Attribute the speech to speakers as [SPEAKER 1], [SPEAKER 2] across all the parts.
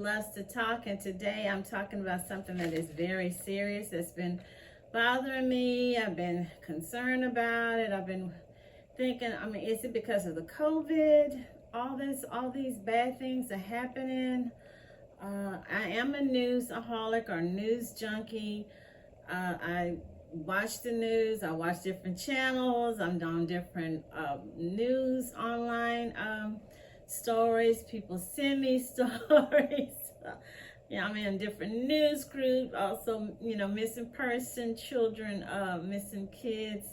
[SPEAKER 1] loves to talk, and today I'm talking about something that is very serious that's been bothering me. I've been concerned about it. I've been thinking, is it because of the COVID? All these bad things are happening. I am a newsaholic or news junkie. I watch the news. I watch different channels. I'm on different news online stories. People send me stories. I'm in different news groups. Also, missing person, children, missing kids,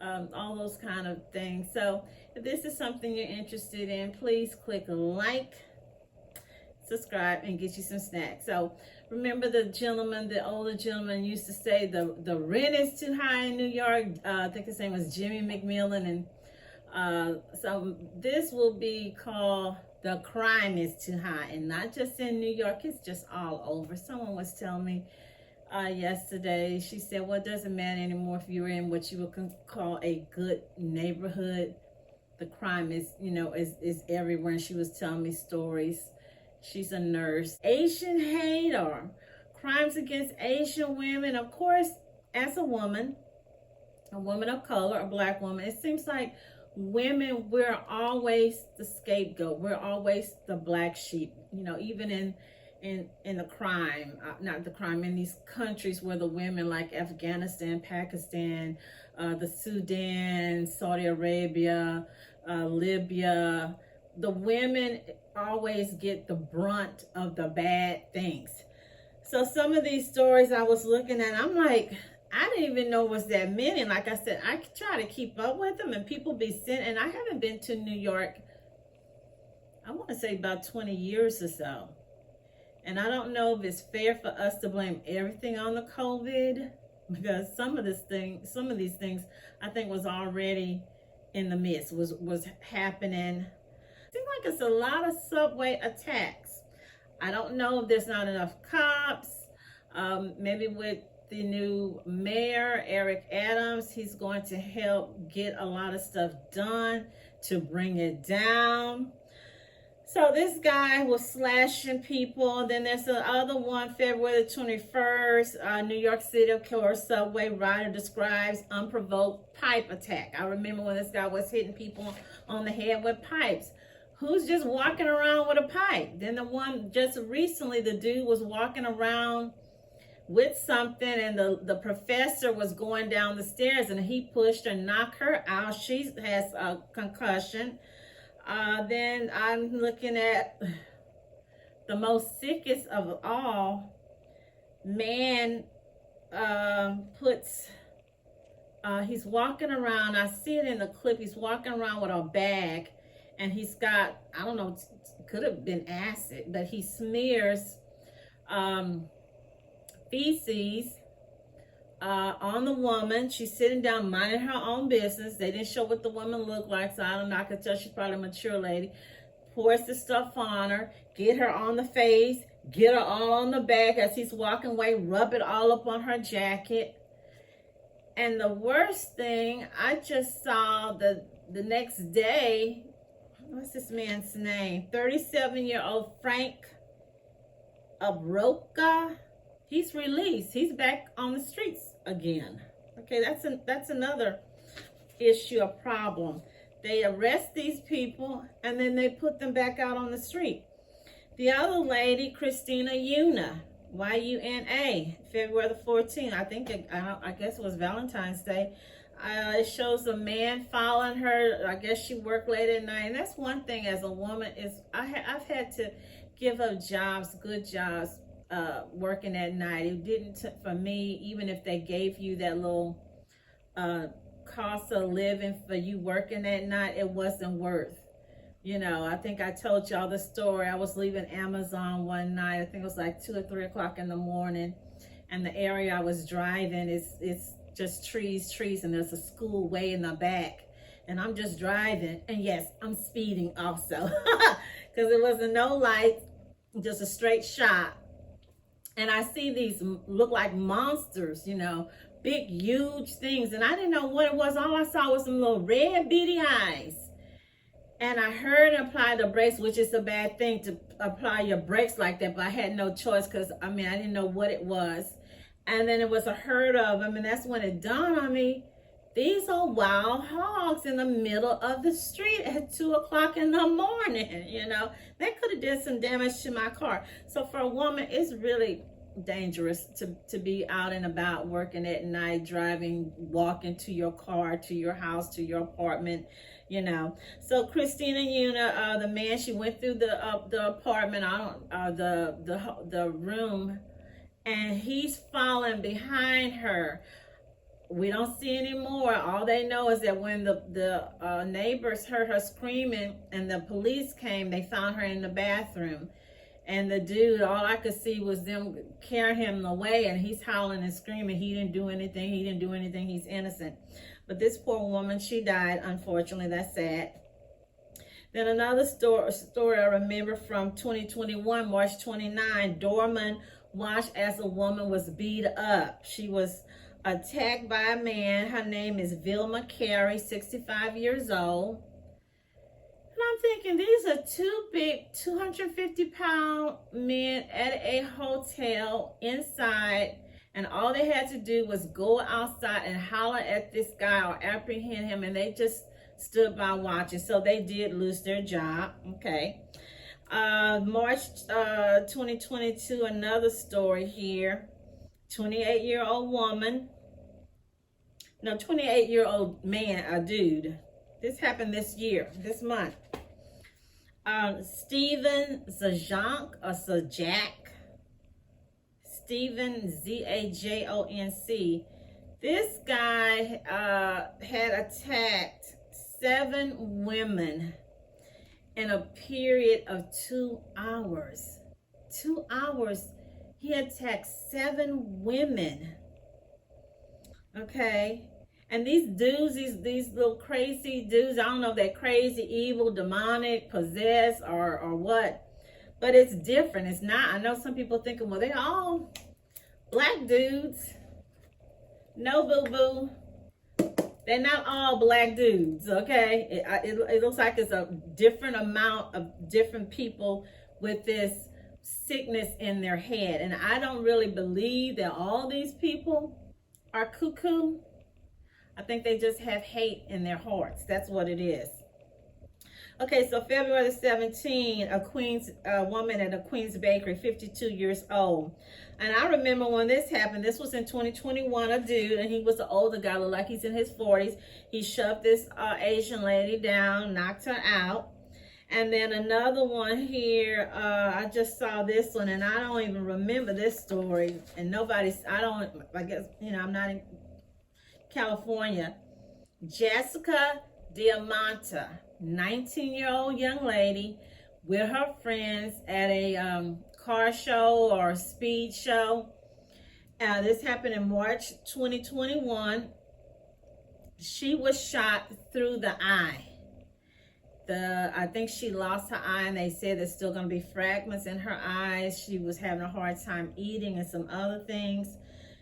[SPEAKER 1] all those kind of things. So if this is something you're interested in, please click like, subscribe, and get you some snacks. So remember the older gentleman used to say the rent is too high in New York. I think his name was Jimmy McMillan. And so this will be called The Crime is Too High, and not just in New York, it's just all over. Someone was telling me yesterday, she said, well, it doesn't matter anymore if you're in what you would call a good neighborhood. The crime is, is everywhere. And she was telling me stories. She's a nurse. Asian hate or crimes against Asian women. Of course, as a woman of color, a black woman, it seems like women, we're always the scapegoat. We're always the black sheep, even in the crime, in these countries where the women, like Afghanistan, Pakistan, the Sudan, Saudi Arabia, Libya, the women always get the brunt of the bad things. So some of these stories I was looking at, I'm like, I didn't even know it was that many. Like I said, I try to keep up with them, and people be sent. And I haven't been to New York, I want to say about 20 years or so. And I don't know if it's fair for us to blame everything on the COVID, because some of these things I think was already in the midst, was happening. It seems like it's a lot of subway attacks. I don't know if there's not enough cops. Maybe with the new mayor, Eric Adams, he's going to help get a lot of stuff done to bring it down. So this guy was slashing people. Then there's the other one, February the 21st, New York City, of course, subway rider describes unprovoked pipe attack. I remember when this guy was hitting people on the head with pipes. Who's just walking around with a pipe? Then the one just recently, the dude was walking around with something, and the professor was going down the stairs, and he pushed her, knocked her out. She has a concussion. Then I'm looking at the most sickest of all. Man he's walking around. I see it in the clip. He's walking around with a bag, and he's got, I don't know, could have been acid, but he smears feces on the woman. She's sitting down minding her own business. They didn't show what the woman looked like, so I don't know. I could tell she's probably a mature lady. Pours the stuff on her, get her on the face, get her all on the back as he's walking away, rub it all up on her jacket. And the worst thing, I just saw the next day, what's this man's name? 37-year-old Frank Abroka. He's released. He's back on the streets again. Okay, that's another issue, a problem. They arrest these people, and then they put them back out on the street. The other lady, Christina Yuna, Y-U-N-A, February the 14th. I guess it was Valentine's Day. It shows a man following her. I guess she worked late at night. And that's one thing as a woman is I've had to give up jobs, good jobs, working at night. It didn't, for me, even if they gave you that little cost of living for you working at night, it wasn't worth. I think I told y'all the story. I was leaving Amazon one night. I think it was like 2 or 3 o'clock in the morning, and the area I was driving it's just trees, and there's a school way in the back, and I'm just driving, and yes, I'm speeding also because there wasn't no lights, just a straight shot. And I see these look like monsters, big, huge things. And I didn't know what it was. All I saw was some little red bitty eyes. And I heard apply the brakes, which is a bad thing to apply your brakes like that, but I had no choice because, I mean, I didn't know what it was. And then it was a herd of them, and that's when it dawned on me, these are wild hogs in the middle of the street at 2 o'clock in the morning, you know. That could have did some damage to my car. So for a woman, it's really dangerous to be out and about, working at night, driving, walking to your car, to your house, to your apartment, you know. So Christina Una, the man, she went through the apartment, the room, and he's falling behind her. We don't see anymore. All they know is that when the neighbors heard her screaming and the police came, they found her in the bathroom. And the dude, all I could see was them carrying him away, and he's howling and screaming. He didn't do anything. He didn't do anything. He's innocent. But this poor woman, she died, unfortunately. That's sad. Then another story I remember from 2021, March 29, Dorman watched as a woman was beat up. She was attacked by a man. Her name is Vilma Carey, 65 years old. And I'm thinking, these are two big 250-pound men at a hotel inside, and all they had to do was go outside and holler at this guy or apprehend him, and they just stood by watching. So they did lose their job. Okay. March 2022, another story here. 28-year-old woman. No, 28-year-old man, a dude. This happened this year, this month. Stephen Zajonc, or Zajac. Stephen, Zajonc. This guy had attacked 7 women in a period of 2 hours. 2 hours. He attacked 7 women. Okay. And these dudes, these little crazy dudes, I don't know if they're crazy, evil, demonic, possessed, or what. But it's different. It's not. I know some people thinking, well, they're all black dudes. No, boo-boo. They're not all black dudes, okay? It looks like it's a different amount of different people with this sickness in their head. And I don't really believe that all these people are cuckoo. I think they just have hate in their hearts. That's what it is. Okay, so February 17, a woman at a Queens bakery, 52 years old. And I remember when this happened, this was in 2021, a dude, and he was an older guy, looked like he's in his 40s. He shoved this Asian lady down, knocked her out. And then another one here, I just saw this one, and I don't even remember this story. And I guess, you know, I'm not in California. Jessica Diamanta, 19-year-old young lady with her friends at a car show or speed show. This happened in March 2021. She was shot through the eye. I think she lost her eye, and they said there's still going to be fragments in her eyes. She was having a hard time eating and some other things.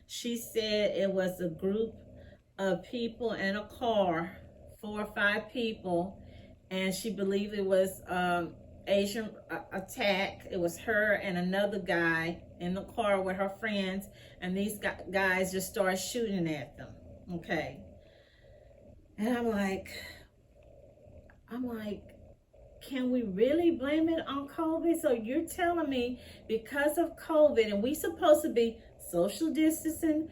[SPEAKER 1] She said it was a group of people in a car, 4 or 5 people, and she believed it was Asian attack. It was her and another guy in the car with her friends, and these guys just started shooting at them. Okay. And I'm like, can we really blame it on COVID? So you're telling me because of COVID, and we supposed to be social distancing,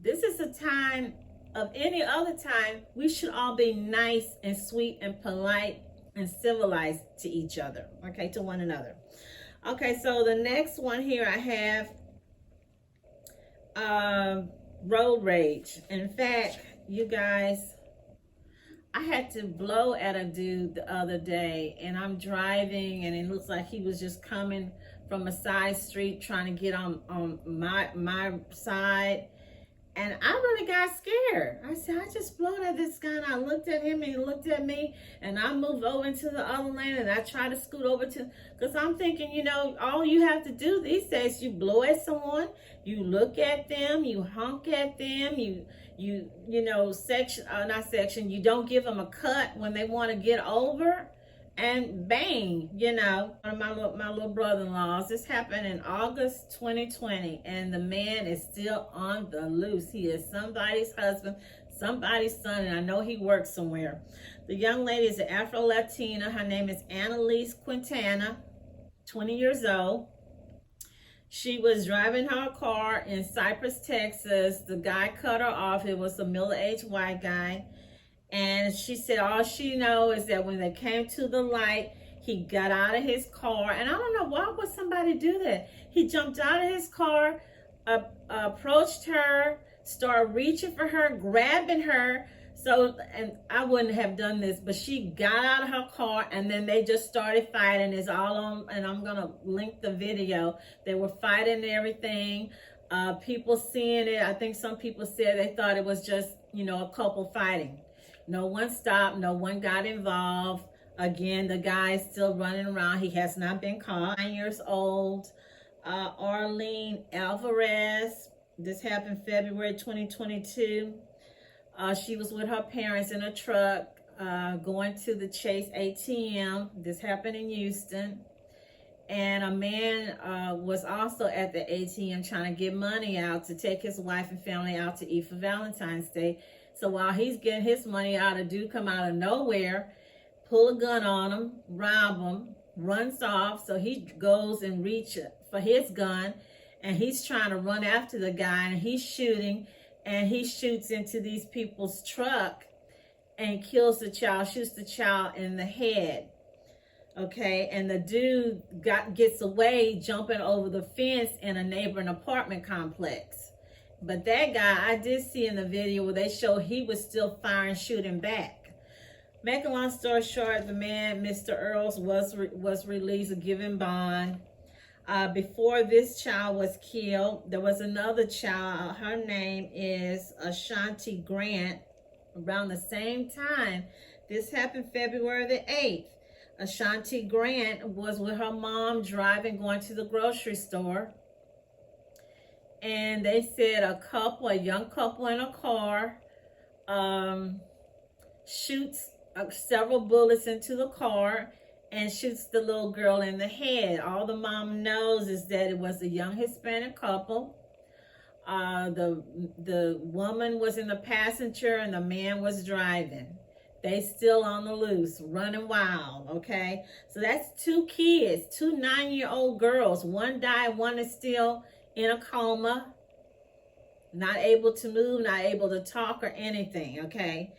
[SPEAKER 1] this is a time of any other time, we should all be nice and sweet and polite and civilized to each other, okay, to one another. Okay, so the next one here I have road rage. In fact, you guys, I had to blow at a dude the other day, and I'm driving, and it looks like he was just coming from a side street trying to get on my side. And I really got scared. I said, I just blowed at this guy, and I looked at him, and he looked at me, and I moved over into the other lane, and I tried to scoot over because I'm thinking, you know, all you have to do these days, you blow at someone, you look at them, you honk at them, you know, you don't give them a cut when they want to get over. and bang, you know, one of my little brother-in-laws. This happened in August 2020, and the man is still on the loose. He is somebody's husband, somebody's son, and I know he works somewhere. The young lady is an Afro-Latina. Her name is Annalise Quintana, 20 years old. She was driving her car in Cypress, Texas. The guy cut her off. It was a middle-aged white guy. And she said all she knows is that when they came to the light, he got out of his car. And I don't know, why would somebody do that? He jumped out of his car, approached her, started reaching for her, grabbing her. So, and I wouldn't have done this, but she got out of her car and then they just started fighting. It's all on, and I'm going to link the video. They were fighting and everything. People seeing it, I think some people said they thought it was just, you know, a couple fighting. No one stopped. No one got involved. Again, the guy is still running around. He has not been caught. 9 years old. Arlene Alvarez. This happened February 2022. She was with her parents in a truck going to the Chase ATM. This happened in Houston. And a man was also at the ATM trying to get money out to take his wife and family out to eat for Valentine's Day. So while he's getting his money out, a dude come out of nowhere, pull a gun on him, rob him, runs off. So he goes and reaches for his gun, and he's trying to run after the guy, and he's shooting, and he shoots into these people's truck and kills the child, shoots the child in the head. Okay, and the dude gets away jumping over the fence in a neighboring apartment complex. But that guy, I did see in the video where they show he was still firing, shooting back. Make a long story short, the man, Mr. Earls, was released, given bond. Before this child was killed, there was another child. Her name is Ashanti Grant. Around the same time, this happened February the 8th. Ashanti Grant was with her mom driving, going to the grocery store. And they said a young couple in a car, shoots several bullets into the car and shoots the little girl in the head. All the mom knows is that it was a young Hispanic couple. The woman was in the passenger and the man was driving. They still on the loose, running wild, okay? So that's two kids, two 9-year-old girls. One died, one is still in a coma, not able to move, not able to talk or anything, okay?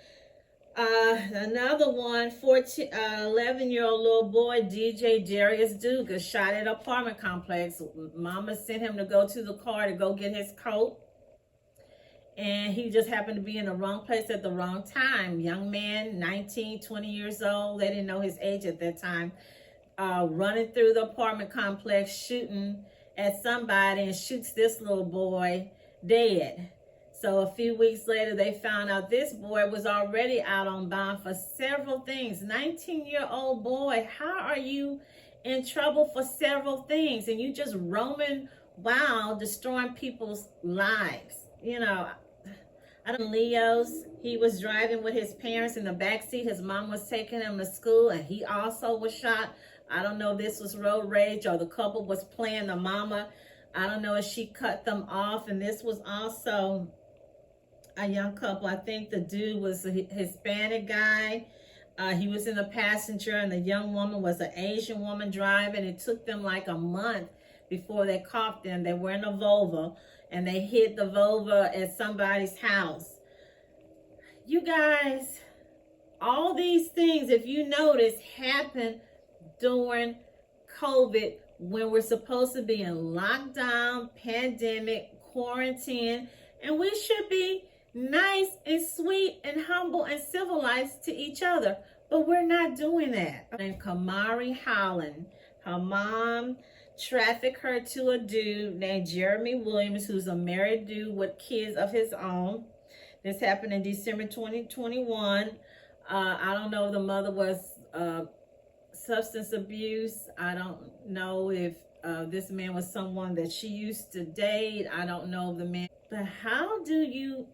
[SPEAKER 1] Another one, 11-year-old little boy, DJ Darius Duga, shot at an apartment complex. Mama sent him to go to the car to go get his coat. And he just happened to be in the wrong place at the wrong time. Young man, 19, 20 years old. They didn't know his age at that time. Running through the apartment complex, shooting at somebody, and shoots this little boy dead. So a few weeks later, they found out this boy was already out on bond for several things. 19-year-old boy, how are you in trouble for several things? And you just roaming wild, destroying people's lives. You know, Leo's, he was driving with his parents in the backseat. His mom was taking him to school, and he also was shot. I don't know if this was road rage or the couple was playing the mama. I don't know if she cut them off. And this was also a young couple. I think the dude was a Hispanic guy. He was in the passenger, and the young woman was an Asian woman driving. It took them like a month before they caught them. They were in a Volvo, and they hid the Volvo at somebody's house. You guys, all these things, if you notice, happened during COVID, when we're supposed to be in lockdown, pandemic, quarantine, and we should be nice and sweet and humble and civilized to each other, but we're not doing that. And Kamari Holland, her mom trafficked her to a dude named Jeremy Williams, who's a married dude with kids of his own. This happened in December 2021. I don't know if the mother was substance abuse. I don't know if this man was someone that she used to date. I don't know the man. But how do you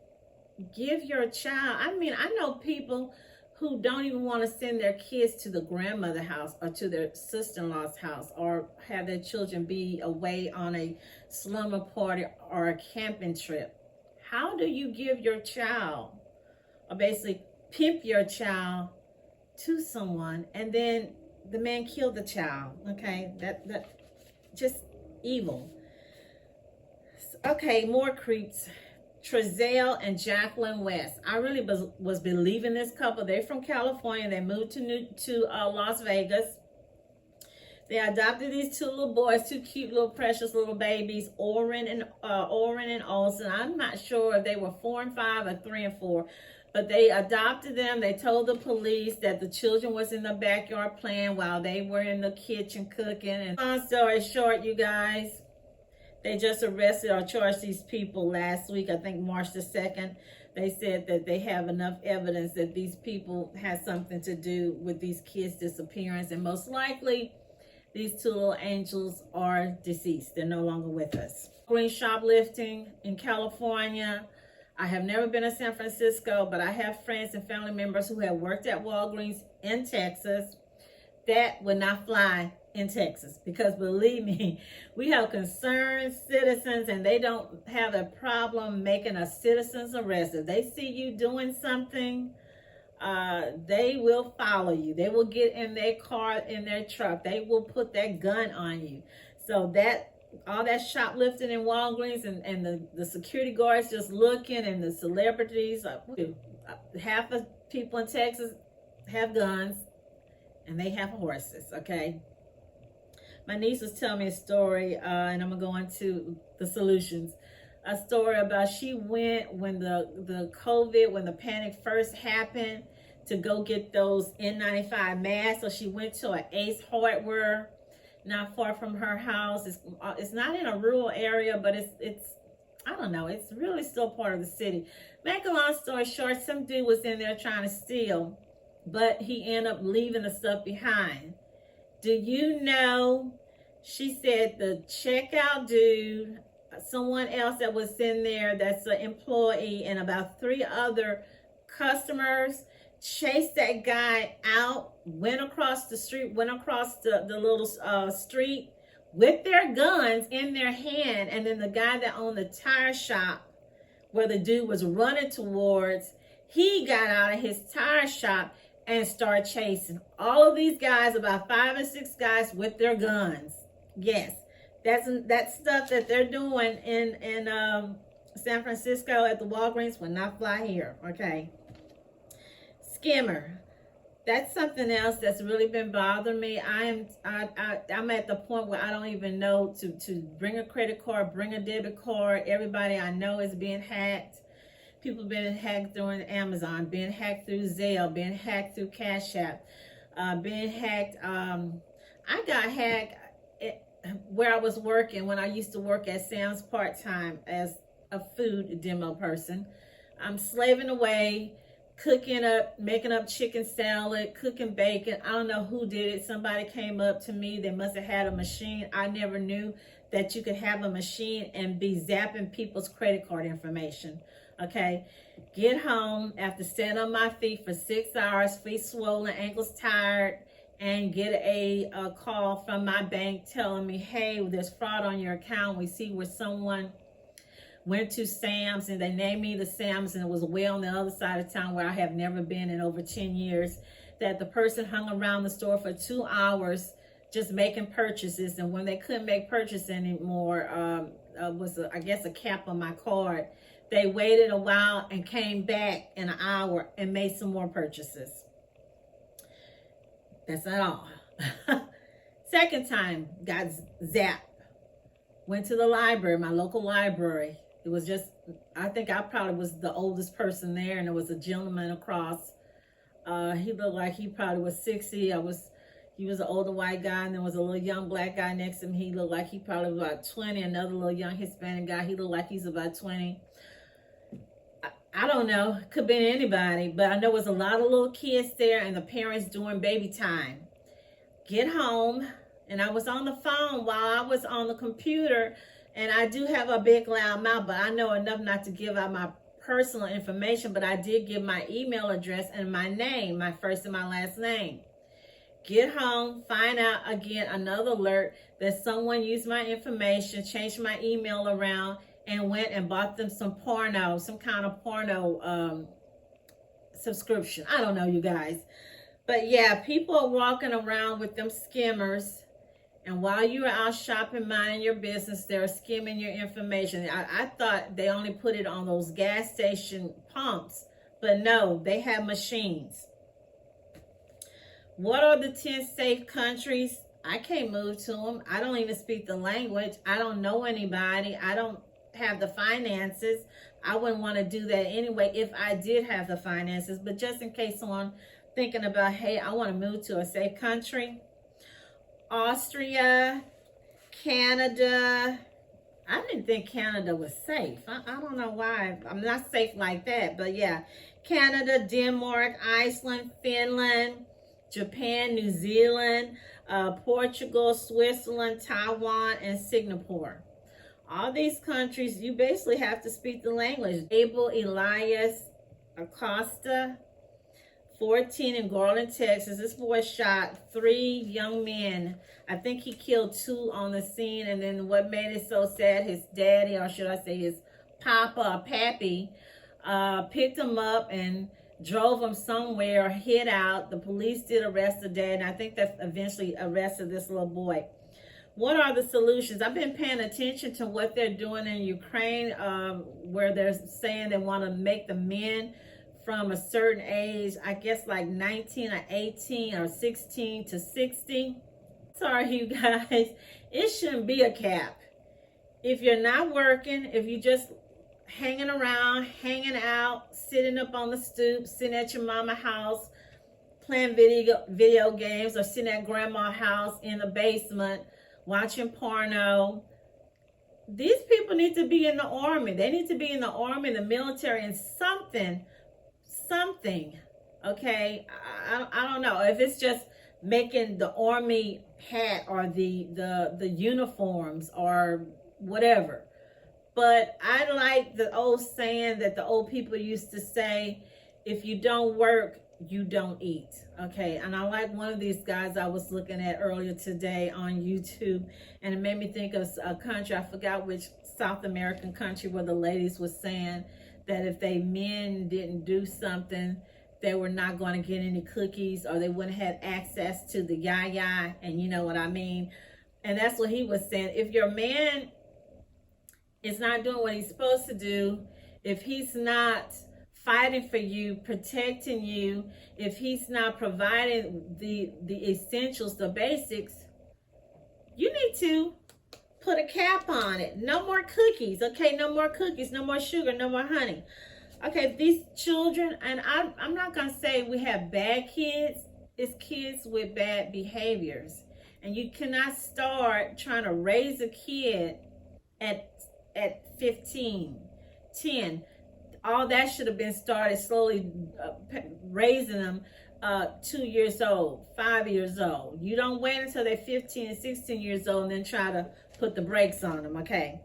[SPEAKER 1] give your child? I mean, I know people who don't even want to send their kids to the grandmother house or to their sister-in-law's house, or have their children be away on a slumber party or a camping trip. How do you give your child, or basically pimp your child to someone, and then the man killed the child? Okay, that just evil. Okay, more creeps. Trezelle and Jacqueline West. I really was believing this couple. They're from California. They moved to Las Vegas. They adopted these two little boys, two cute little precious little babies, Oren and Olsen. I'm not sure if they were 4 and 5 or 3 and 4, but they adopted them. They told the police that the children was in the backyard playing while they were in the kitchen cooking. And long story short, you guys, they just arrested or charged these people last week, I think March the 2nd. They said that they have enough evidence that these people had something to do with these kids' disappearance. And most likely, these two little angels are deceased. They're no longer with us. Green shoplifting in California. I have never been to San Francisco, but I have friends and family members who have worked at Walgreens in Texas. That would not fly in Texas, because believe me, we have concerned citizens and they don't have a problem making a citizen's arrest. If they see you doing something, they will follow you. They will get in their car, in their truck. They will put that gun on you. So that all that shoplifting in Walgreens and the security guards just looking, and the celebrities, half of people in Texas have guns and they have horses, okay? My niece was telling me a story, and I'm going to go into the solutions. A story about she went when the COVID, when the panic first happened, to go get those N95 masks. So she went to an Ace Hardware not far from her house. It's not in a rural area, but it's I don't know, it's really still part of the city. Make a long story short, some dude was in there trying to steal, but he ended up leaving the stuff behind. Do you know, she said the checkout dude, someone else that was in there that's an employee, and about 3 other customers chased that guy out, went across the street, went across the little street with their guns in their hand. And then the guy that owned the tire shop where the dude was running towards, he got out of his tire shop and started chasing all of these guys, about 5 or 6 guys with their guns. Yes, that's stuff that they're doing in San Francisco at the Walgreens will not fly here, okay? Scammer. That's something else that's really been bothering me. I'm at the point where I don't even know to bring a credit card, bring a debit card. Everybody I know is being hacked. People being hacked through Amazon, being hacked through Zelle, being hacked through Cash App, being hacked. I got hacked where I was working when I used to work at Sam's part-time as a food demo person. I'm slaving away, cooking up, making up chicken salad, cooking bacon. I don't know who did it. Somebody came up to me. They must have had a machine. I never knew that you could have a machine and be zapping people's credit card information. Okay, get home after standing on my feet for 6 hours, feet swollen, ankles tired, and get a call from my bank telling me, hey, there's fraud on your account. We see where someone went to Sam's and they named me the Sam's, and it was way on the other side of town where I have never been in over 10 years, that the person hung around the store for 2 hours just making purchases. And when they couldn't make purchases anymore, was I guess a cap on my card. They waited a while and came back in an hour and made some more purchases. That's not all. Second time, got zapped. Went to the library, my local library. It was just, I think I probably was the oldest person there, and there was a gentleman across. He looked like he probably was 60. He was an older white guy, and there was a little young black guy next to him. He looked like he probably was about 20. Another little young Hispanic guy, he looked like he's about 20. I don't know, could be anybody, but I know there was a lot of little kids there and the parents doing baby time. Get home, and I was on the phone while I was on the computer, and I do have a big loud mouth, but I know enough not to give out my personal information, but I did give my email address and my name, my first and my last name. Get home, find out again, another alert that someone used my information, changed my email around, and went and bought them some porno, some kind of porno subscription. I don't know, you guys. But yeah, people are walking around with them skimmers. And while you are out shopping, minding your business, they're skimming your information. I thought they only put it on those gas station pumps. But no, they have machines. What are the 10 safe countries? I can't move to them. I don't even speak the language. I don't know anybody. I don't have the finances. I wouldn't want to do that anyway if I did have the finances. But just in case someone thinking about, hey, I want to move to a safe country. Austria, Canada. I didn't think Canada was safe. I don't know why. I'm not safe like that. But yeah, Canada, Denmark, Iceland, Finland, Japan, New Zealand, Portugal, Switzerland, Taiwan, and Singapore. All these countries, you basically have to speak the language. Abel Elias Acosta, 14, in Garland, Texas. This boy shot 3 young men. I think he killed 2 on the scene. And then what made it so sad, his daddy, or should I say his papa or pappy, picked him up and drove him somewhere, hid out. The police did arrest the dad, and I think that eventually arrested this little boy. What are the solutions? I've been paying attention to what they're doing in Ukraine, where they're saying they want to make the men from a certain age, I guess like 19 or 18 or 16 to 60. Sorry, you guys, it shouldn't be a cap. If you're not working, if you just hanging around, hanging out, sitting up on the stoop, sitting at your mama's house, playing video games, or sitting at grandma's house in the basement, watching porno, these people need to be in the army. They need to be in the army, the military, and something, okay? I don't know if it's just making the army hat or the uniforms or whatever. But I like the old saying that the old people used to say, if you don't work, you don't eat. Okay, and I like one of these guys I was looking at earlier today on YouTube, and it made me think of a country, I forgot which South American country, where the ladies was saying that if they men didn't do something, they were not going to get any cookies, or they wouldn't have access to the yaya, and you know what I mean. And that's what he was saying. If your man is not doing what he's supposed to do, if he's not fighting for you, protecting you, if he's not providing the essentials, the basics, you need to put a cap on it. No more cookies, okay? No more cookies, no more sugar, no more honey. Okay, these children, and I'm not going to say we have bad kids. It's kids with bad behaviors. And you cannot start trying to raise a kid at 15, 10. All that should have been started slowly, raising them 2 years old, 5 years old. You don't wait until they're 15 and 16 years old and then try to put the brakes on them, okay?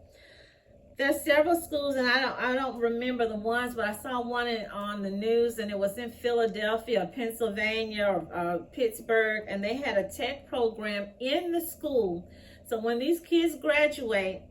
[SPEAKER 1] There's several schools, and I don't remember the ones, but I saw one on the news, and it was in Philadelphia or Pennsylvania or Pittsburgh, and they had a tech program in the school. So when these kids graduate,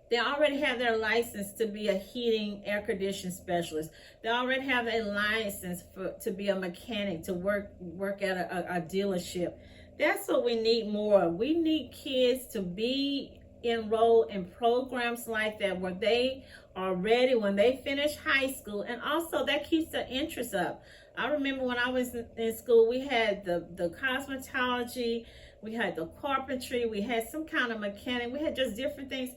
[SPEAKER 1] they already have their license to be a heating, air conditioning specialist. They already have a license to be a mechanic, to work at a dealership. That's what we need more of. We need kids to be enrolled in programs like that, where they are ready when they finish high school, and also that keeps their interest up. I remember when I was in school, we had the cosmetology, we had the carpentry, we had some kind of mechanic, we had just different things.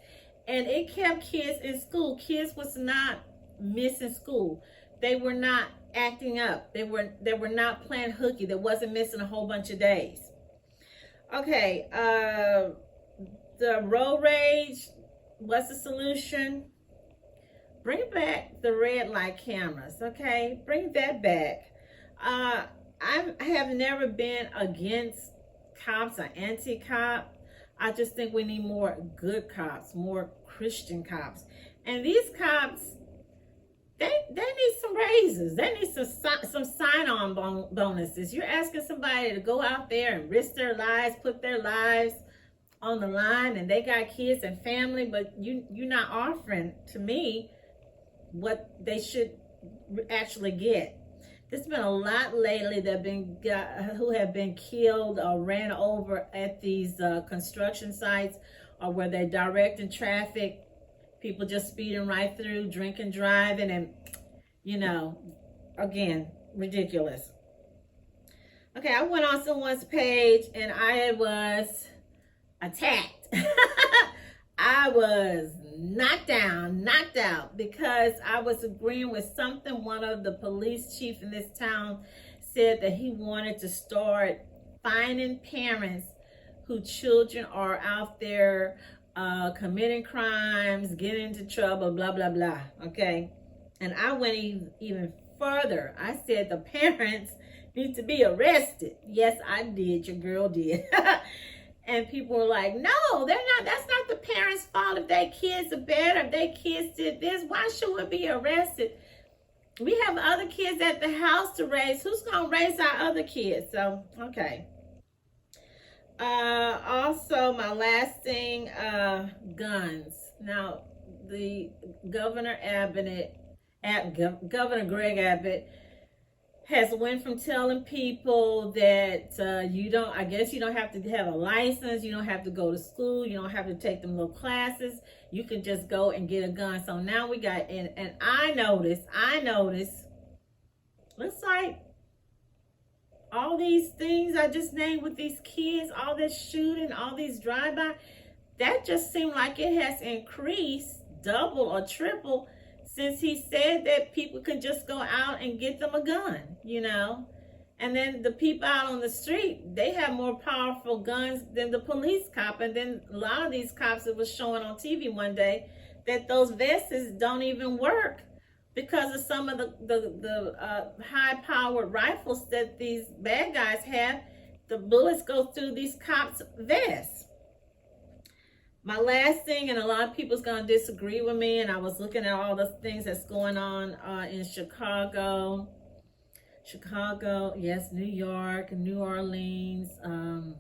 [SPEAKER 1] And it kept kids in school. Kids was not missing school. They were not acting up. They were not playing hooky. They wasn't missing a whole bunch of days. Okay, the road rage, what's the solution? Bring back the red light cameras, okay? Bring that back. I have never been against cops or anti-cop. I just think we need more good cops, more Christian cops. And these cops, they need some raises. They need some sign-on bonuses. You're asking somebody to go out there and risk their lives, put their lives on the line, and they got kids and family, but you're not offering to me what they should actually get. There's been a lot lately that who have been killed or ran over at these construction sites, or where they're directing traffic, people just speeding right through, drinking, driving, and again, ridiculous. Okay, I went on someone's page and I was attacked. I was knocked down, knocked out, because I was agreeing with something one of the police chief in this town said, that he wanted to start fining parents whose children are out there committing crimes, getting into trouble, blah, blah, blah. Okay. And I went even further. I said the parents need to be arrested. Yes, I did. Your girl did. And people were like, no, they're not. That's not the parents' fault if their kids are bad, or if their kids did this. Why should we be arrested? We have other kids at the house to raise. Who's going to raise our other kids? So, okay. Also, my last thing, guns. Now, the Governor Greg Abbott has went from telling people that you don't have to have a license, you don't have to go to school, you don't have to take them little classes, you can just go and get a gun. So now we got, and I noticed, looks like all these things I just named with these kids, all this shooting, all these drive-by, that just seemed like it has increased double or triple since he said that people could just go out and get them a gun, And then the people out on the street, they have more powerful guns than the police cop. And then a lot of these cops, it was showing on TV one day, that those vests don't even work because of some of the high-powered rifles that these bad guys have. The bullets go through these cops' vests. My last thing, and a lot of people's going to disagree with me, and I was looking at all the things that's going on in Chicago, yes, New York, New Orleans, I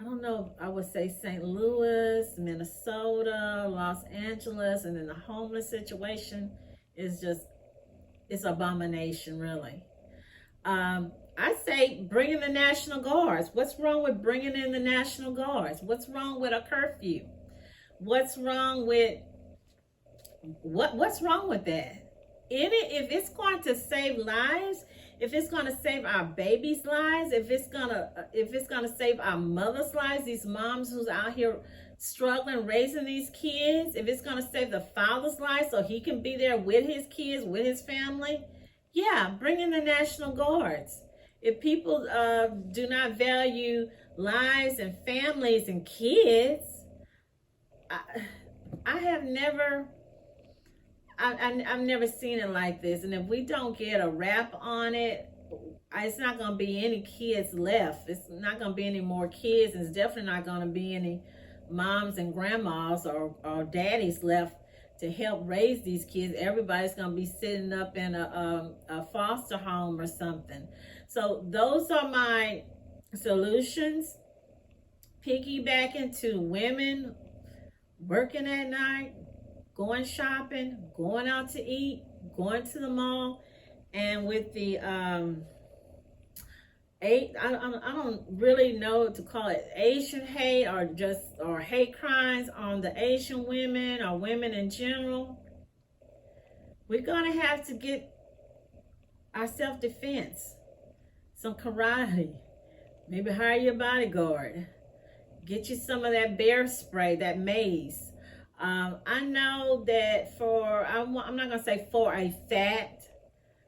[SPEAKER 1] don't know, I would say St. Louis, Minnesota, Los Angeles, and then the homeless situation is just, it's abomination, really. I say bring in the National Guards. What's wrong with bringing in the National Guards? What's wrong with a curfew? What's wrong with that? If it's going to save lives, if it's going to save our babies' lives, if it's going to save our mothers' lives, these moms who's out here struggling raising these kids, if it's going to save the father's life so he can be there with his kids, with his family, yeah, bring in the National Guards. If people do not value lives and families and kids, I've never seen it like this. And if we don't get a wrap on it, it's not going to be any kids left. It's not going to be any more kids. And it's definitely not going to be any moms and grandmas or daddies left to help raise these kids. Everybody's going to be sitting up in a foster home or something. So those are my solutions. Piggybacking to women working at night, going shopping, going out to eat, going to the mall, and with the I don't really know what to call it, Asian hate or hate crimes on the Asian women or women in general. We're gonna have to get our self-defense, some karate, maybe hire your bodyguard, get you some of that bear spray, that mace. I know that I'm not gonna say for a fact,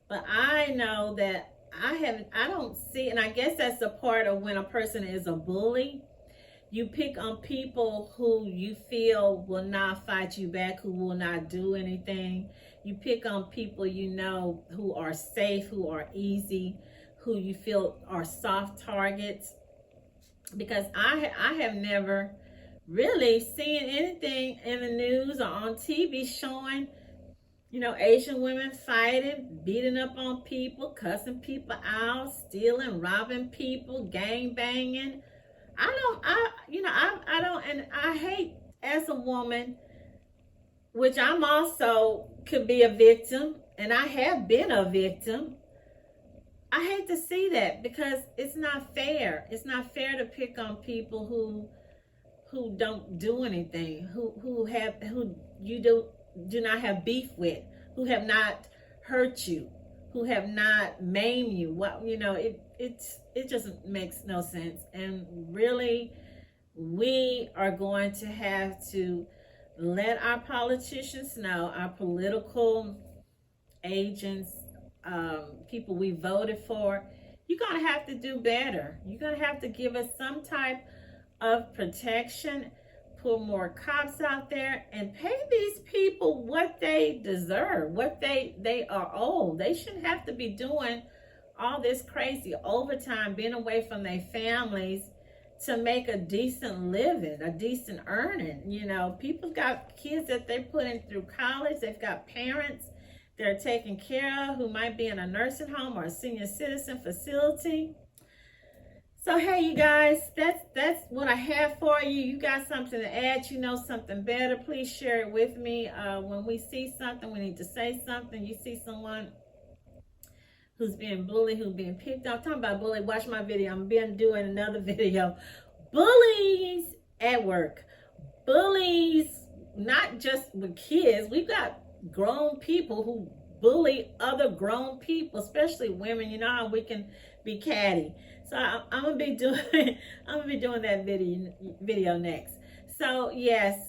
[SPEAKER 1] but I know that I don't see, and I guess that's a part of when a person is a bully. You pick on people who you feel will not fight you back, who will not do anything. You pick on people who are safe, who are easy, who you feel are soft targets. Because I have never really seen anything in the news or on TV showing You know, Asian women fighting, beating up on people, cussing people out, stealing, robbing people, gang banging. I don't, and I hate as a woman, which I'm also could be a victim, and I have been a victim. I hate to see that because it's not fair. It's not fair to pick on people who don't do anything, who you do not have beef with, who have not hurt you, who have not maimed you. What it just makes no sense. And really, we are going to have to let our politicians know, our political agents, people we voted for, you're going to have to do better. You're going to have to give us some type of protection, put more cops out there, and pay these people what they deserve, what they are owed. They shouldn't have to be doing all this crazy overtime, being away from their families to make a decent living, a decent earning. You know, people got kids that they're putting through college. They've got parents they're taking care of who might be in a nursing home or a senior citizen facility. So, hey, you guys, that's what I have for you. You got something to add, you know something better, please share it with me. When we see something, we need to say something. You see someone who's being bullied, who's being picked on. Talking about bully, watch my video. I'm doing another video. Bullies at work. Bullies, not just with kids. We've got grown people who bully other grown people, especially women. You know how we can be catty. So I'm gonna be doing that video next. So yes,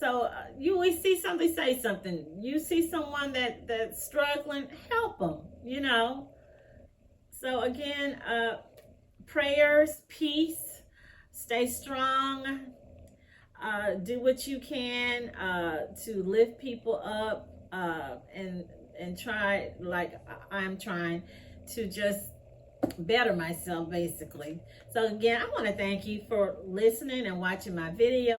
[SPEAKER 1] we see something, say something. You see someone that's struggling, help them. You know. So again, prayers, peace, stay strong, do what you can to lift people up, and try, like I'm trying to just better myself, basically. So again, I want to thank you for listening and watching my video.